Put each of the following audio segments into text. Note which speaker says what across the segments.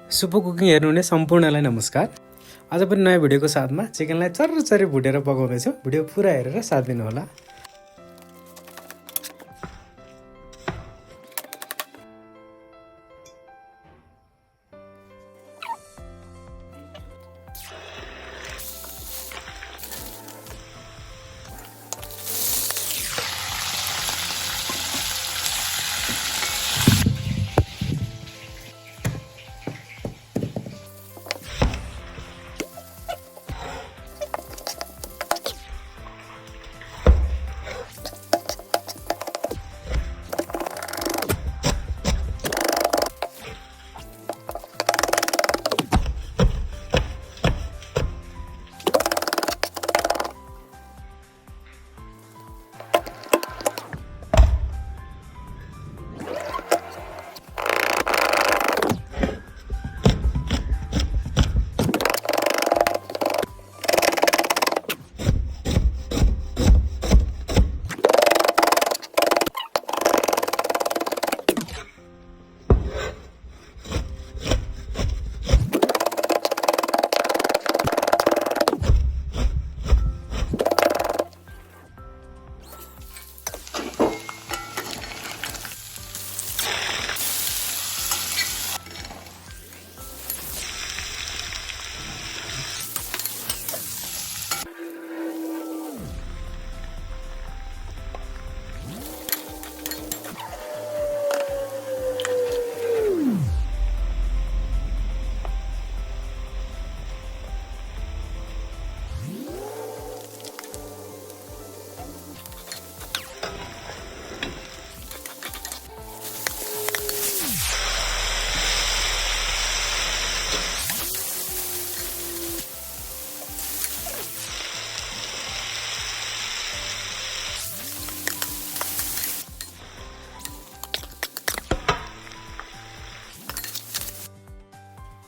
Speaker 1: सुपो cooking हेर्नुहुने सम्पूर्णलाई नमस्कार। आज पनि नयाँ भिडियोको साथमा चिकनलाई चरचरी भुटेर पकाउँदैछु। भिडियो पुरा हेरेर साथ दिनुहोला।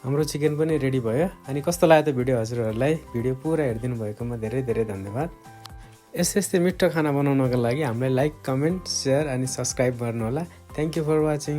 Speaker 1: हाम्रो चिकन पनि रेडी भयो। अनि कस्तो लाग्यो त भिडियो हजुरहरूलाई? भिडियो पुरा हेरिदिनु भएकोमा धेरै धेरै धन्यवाद। यस्तै मिठो खाना बनाउनको लागि हामीलाई लाइक, कमेन्ट, शेयर अनि सब्स्क्राइब गर्नुहोला। Thank you for watching.